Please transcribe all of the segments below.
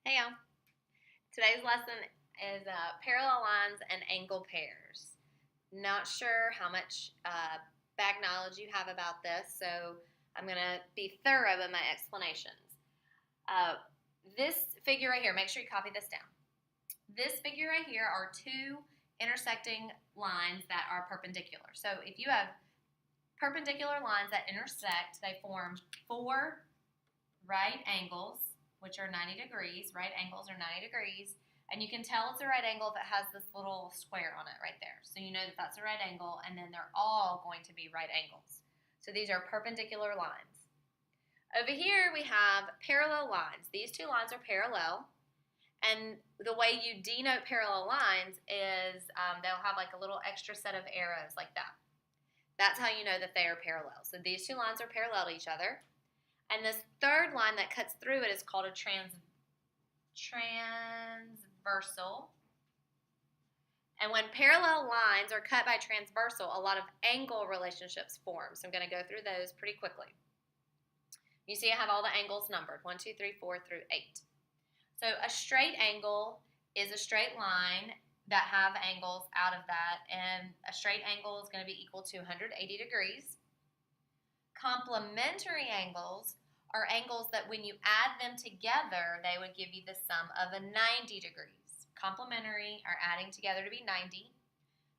Hey y'all. Today's lesson is parallel lines and angle pairs. Not sure how much back knowledge you have about this, so I'm going to be thorough in my explanations. This figure right here, make sure you copy this down. This figure right here are two intersecting lines that are perpendicular. So if you have perpendicular lines that intersect, they form four right angles, which are 90 degrees. Right angles are 90 degrees. And you can tell it's a right angle if it has this little square on it right there. So you know that that's a right angle, and then they're all going to be right angles. So these are perpendicular lines. Over here we have parallel lines. These two lines are parallel. And the way you denote parallel lines is they'll have like a little extra set of arrows like that. That's how you know that they are parallel. So these two lines are parallel to each other. And this third line that cuts through it is called a transversal. And when parallel lines are cut by transversal, a lot of angle relationships form. So I'm going to go through those pretty quickly. You see I have all the angles numbered, 1, 2, 3, 4 through 8. So a straight angle is a straight line that have angles out of that, and a straight angle is going to be equal to 180 degrees. Complementary angles are angles that when you add them together, they would give you the sum of a 90 degrees. Complementary are adding together to be 90.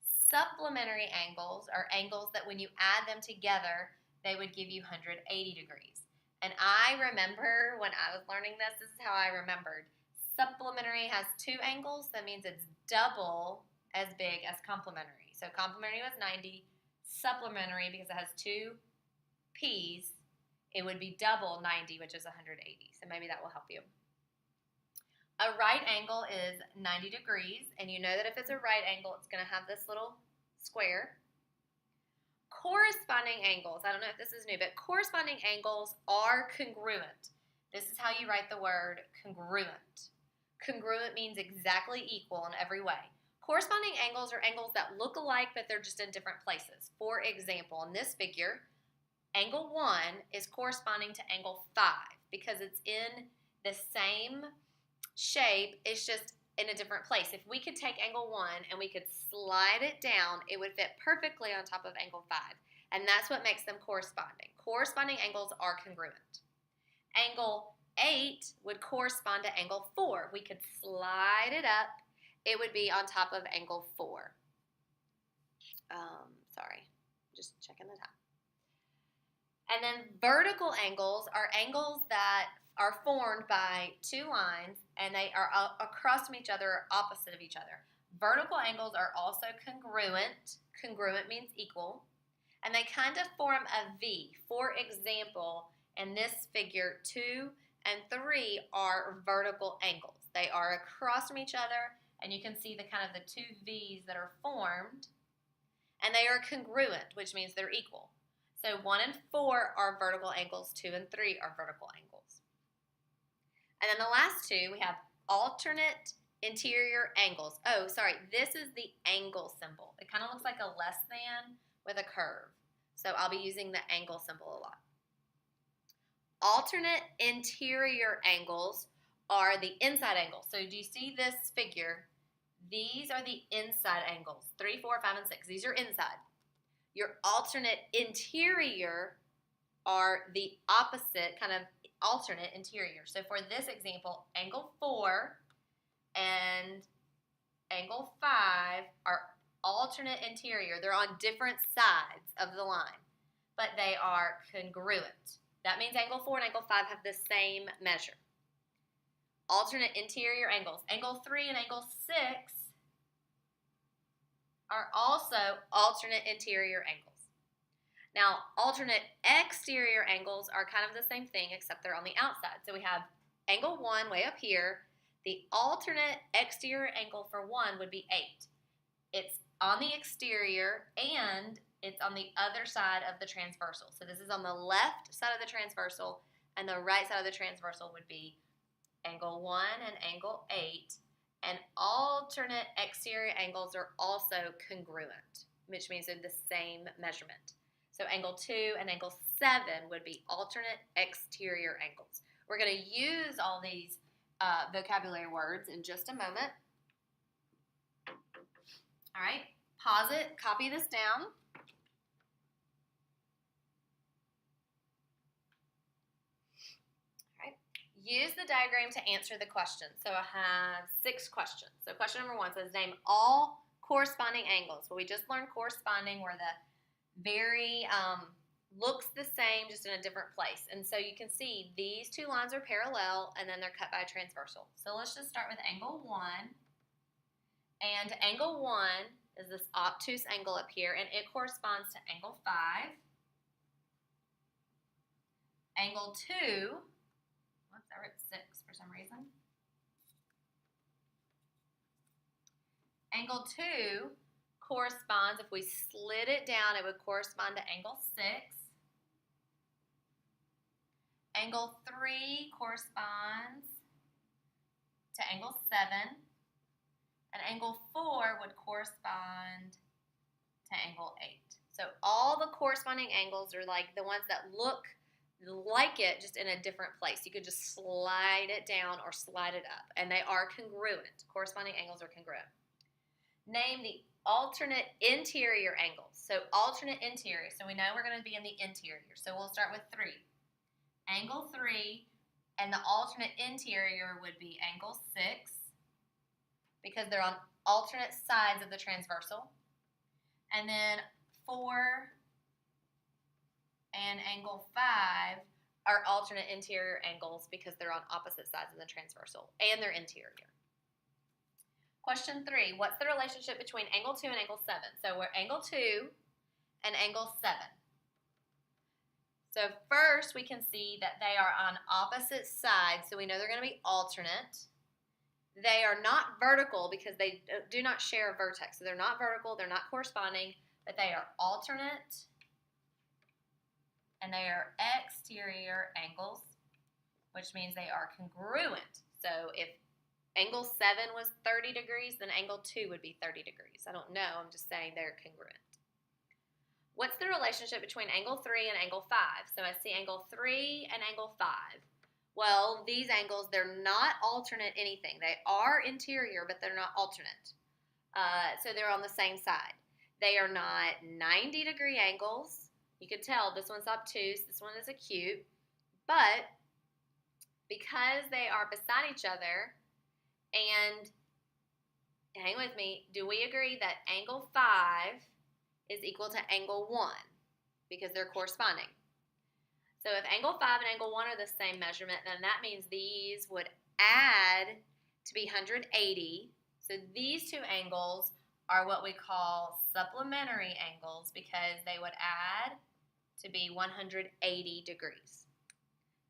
Supplementary angles are angles that when you add them together, they would give you 180 degrees. And I remember when I was learning this is how I remembered. Supplementary has two angles. That means it's double as big as complementary. So complementary was 90. Supplementary, because it has two P's, it would be double 90, which is 180. So maybe that will help you. A right angle is 90 degrees, and you know that if it's a right angle, it's going to have this little square. Corresponding angles, I don't know if this is new, but corresponding angles are congruent. This is how you write the word congruent. Congruent means exactly equal in every way. Corresponding angles are angles that look alike, but they're just in different places. For example, in this figure, angle 1 is corresponding to angle 5 because it's in the same shape, it's just in a different place. If we could take angle 1 and we could slide it down, it would fit perfectly on top of angle 5. And that's what makes them corresponding. Corresponding angles are congruent. Angle 8 would correspond to angle 4. We could slide it up. It would be on top of angle 4. Sorry, just checking the time. And then vertical angles are angles that are formed by two lines, and they are across from each other or opposite of each other. Vertical angles are also congruent. Congruent means equal. And they kind of form a V. For example, in this figure, 2 and 3 are vertical angles. They are across from each other, and you can see the kind of the two V's that are formed. And they are congruent, which means they're equal. So 1 and 4 are vertical angles, 2 and 3 are vertical angles. And then the last two, we have alternate interior angles. Oh, sorry, this is the angle symbol. It kind of looks like a less than with a curve. So I'll be using the angle symbol a lot. Alternate interior angles are the inside angles. So do you see this figure? These are the inside angles, 3, 4, 5, and 6. These are inside. Your alternate interior are the opposite, kind of alternate interior. So for this example, angle 4 and angle 5 are alternate interior. They're on different sides of the line, but they are congruent. That means angle 4 and angle 5 have the same measure. Alternate interior angles. Angle 3 and angle 6 are also alternate interior angles. Now, alternate exterior angles are kind of the same thing, except they're on the outside. So we have angle 1 way up here. The alternate exterior angle for 1 would be 8. It's on the exterior, and it's on the other side of the transversal. So this is on the left side of the transversal, and the right side of the transversal would be angle 1 and angle 8. And alternate exterior angles are also congruent, which means they're the same measurement. So angle 2 and angle 7 would be alternate exterior angles. We're going to use all these vocabulary words in just a moment. All right, pause it, copy this down. All right, use the diagram to answer the question. So I have 6 questions. So question number 1 says, name all corresponding angles. Well, we just learned corresponding where the very looks the same, just in a different place. And so you can see these 2 lines are parallel, and then they're cut by a transversal. So let's just start with angle 1. And angle 1 is this obtuse angle up here, and it corresponds to angle 5. Angle 2, whoops, I wrote 6 for some reason. Angle 2 corresponds, if we slid it down, it would correspond to angle 6. Angle 3 corresponds to angle 7. And angle 4 would correspond to angle 8. So all the corresponding angles are like the ones that look like it, just in a different place. You could just slide it down or slide it up, and they are congruent. Corresponding angles are congruent. Name the alternate interior angles. So alternate interior, so we know we're going to be in the interior. So we'll start with 3. Angle 3, and the alternate interior would be angle 6, because they're on alternate sides of the transversal. And then 4 and angle 5 are alternate interior angles because they're on opposite sides of the transversal, and they're interior. Question 3, what's the relationship between angle 2 and angle 7? So we're angle 2 and angle 7. So first we can see that they are on opposite sides, so we know they're going to be alternate. They are not vertical because they do not share a vertex. So they're not vertical, they're not corresponding, but they are alternate, and they are exterior angles, which means they are congruent. So if angle 7 was 30 degrees, then angle 2 would be 30 degrees. I don't know, I'm just saying they're congruent. What's the relationship between angle 3 and angle 5? So I see angle 3 and angle 5. Well, these angles, they're not alternate anything. They are interior, but they're not alternate. So they're on the same side. They are not 90-degree angles. You can tell this one's obtuse, this one is acute. But because they are beside each other, and hang with me, do we agree that angle 5 is equal to angle 1 because they're corresponding? So if angle 5 and angle 1 are the same measurement, then that means these would add to be 180. So these 2 angles are what we call supplementary angles because they would add to be 180 degrees.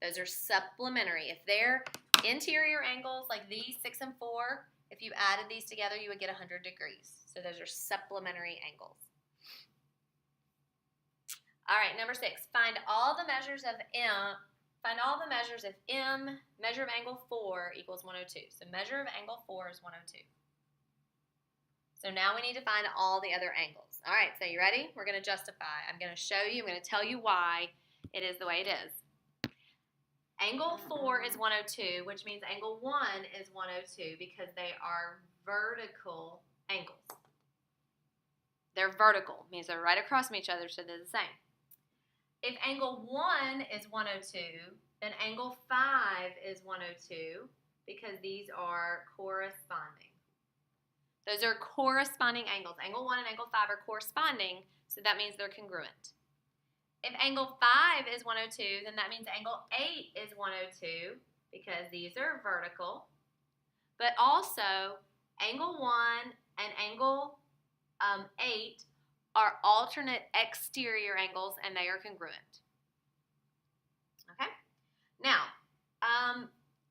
Those are supplementary. If they're interior angles like these 6 and 4, if you added these together, you would get 100 degrees. So those are supplementary angles. All right, number 6. Find all the measures of M. Find all the measures of M. Measure of angle 4 equals 102. So measure of angle 4 is 102. So now we need to find all the other angles. All right, so you ready? We're going to justify. I'm going to show you. I'm going to tell you why it is the way it is. Angle 4 is 102, which means angle 1 is 102 because they are vertical angles. They're vertical, means they're right across from each other, so they're the same. If angle 1 is 102, then angle 5 is 102 because these are corresponding. Those are corresponding angles. Angle 1 and angle 5 are corresponding, so that means they're congruent. If angle 5 is 102, then that means angle 8 is 102 because these are vertical. But also, angle 1 and angle 8 are alternate exterior angles, and they are congruent. Okay? Now,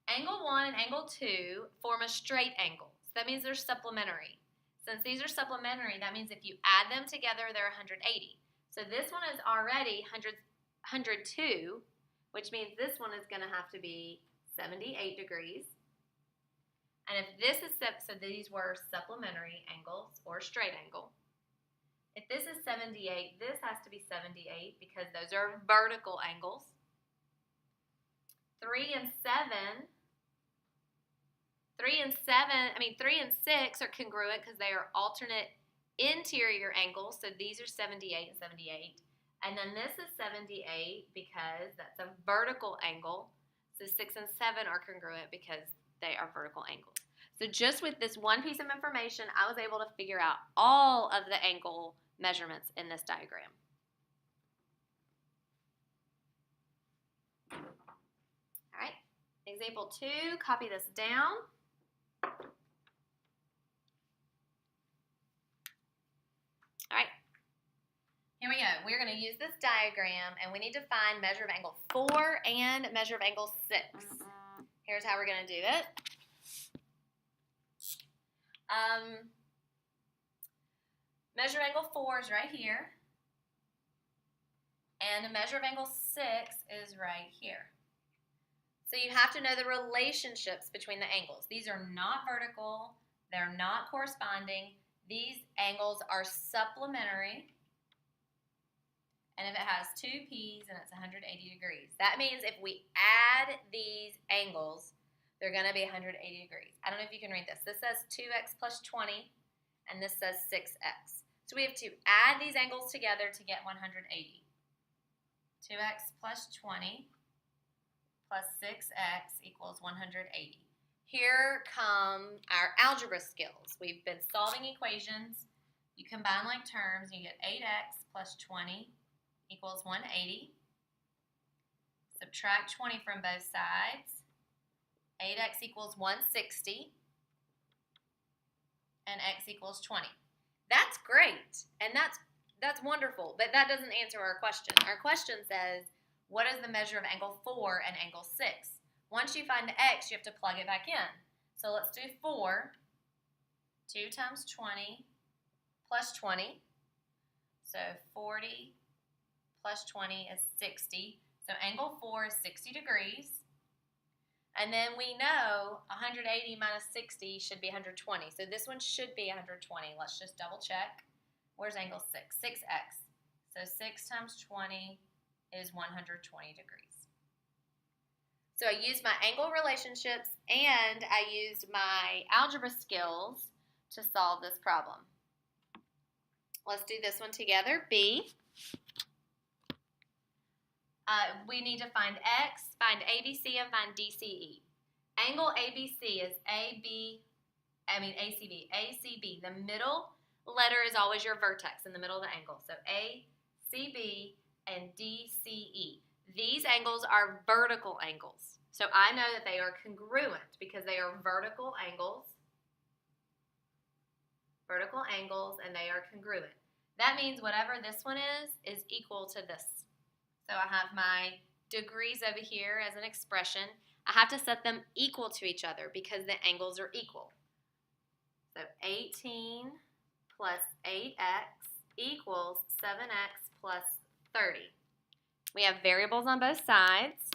angle 1 and angle 2 form a straight angle. So that means they're supplementary. Since these are supplementary, that means if you add them together, they're 180. So this one is already 102, which means this one is going to have to be 78 degrees. And if this is, so these were supplementary angles or straight angle. If this is 78, this has to be 78 because those are vertical angles. 3 and 7 3 and 6 are congruent because they are alternate interior angles. So these are 78 and 78. And then this is 78 because that's a vertical angle. So 6 and 7 are congruent because they are vertical angles. So just with this one piece of information, I was able to figure out all of the angle measurements in this diagram. All right, example 2, copy this down. All right, here we go. We're going to use this diagram, and we need to find measure of angle 4 and measure of angle 6. Here's how we're going to do it. Measure of angle 4 is right here, and the measure of angle 6 is right here. So you have to know the relationships between the angles. These are not vertical. They're not corresponding. These angles are supplementary. And if it has 2 P's, then it's 180 degrees. That means if we add these angles, they're going to be 180 degrees. I don't know if you can read this. This says 2x plus 20, and this says 6x. So we have to add these angles together to get 180. 2x plus 20 plus 6x equals 180. Here come our algebra skills. We've been solving equations. You combine like terms, you get 8x plus 20 equals 180. Subtract 20 from both sides. 8x equals 160. And x equals 20. That's great, and that's wonderful, but that doesn't answer our question. Our question says, what is the measure of angle 4 and angle 6? Once you find the x, you have to plug it back in. So let's do 4. 2 times 20 plus 20. So 40 plus 20 is 60. So angle 4 is 60 degrees. And then we know 180 minus 60 should be 120. So this one should be 120. Let's just double check. Where's angle 6? 6x. So 6 times 20 is 120 degrees. So I used my angle relationships and I used my algebra skills to solve this problem. Let's do this one together. B. We need to find x, find ABC, and find DCE. Angle ABC is ACB. The middle letter is always your vertex in the middle of the angle. So ACB and DCE. These angles are vertical angles. So I know that they are congruent because they are vertical angles. Vertical angles, and they are congruent. That means whatever this one is equal to this. So I have my degrees over here as an expression. I have to set them equal to each other because the angles are equal. So 18 plus 8x equals 7x plus 30. We have variables on both sides.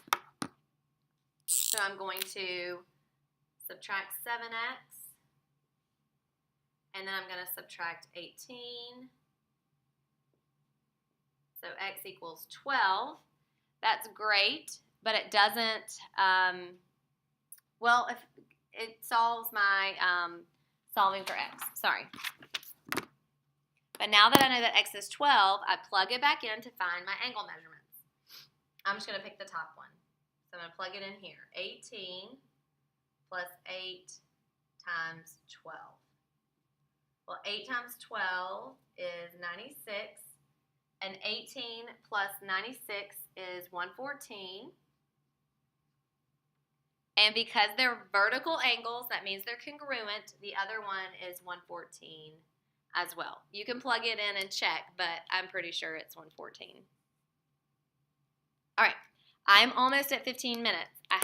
So I'm going to subtract 7x, and then I'm going to subtract 18. So x equals 12. That's great, but it doesn't, if it solves my solving for x. Sorry. But now that I know that x is 12, I plug it back in to find my angle measurements. I'm just going to pick the top one. So I'm going to plug it in here. 18 plus 8 times 12. Well, 8 times 12 is 96. And 18 plus 96 is 114. And because they're vertical angles, that means they're congruent. The other one is 114 as well. You can plug it in and check, but I'm pretty sure it's 114. All right, I'm almost at 15 minutes. I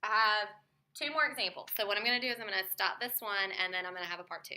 have 2 more examples. So what I'm going to do is I'm going to stop this one, and then I'm going to have a part 2.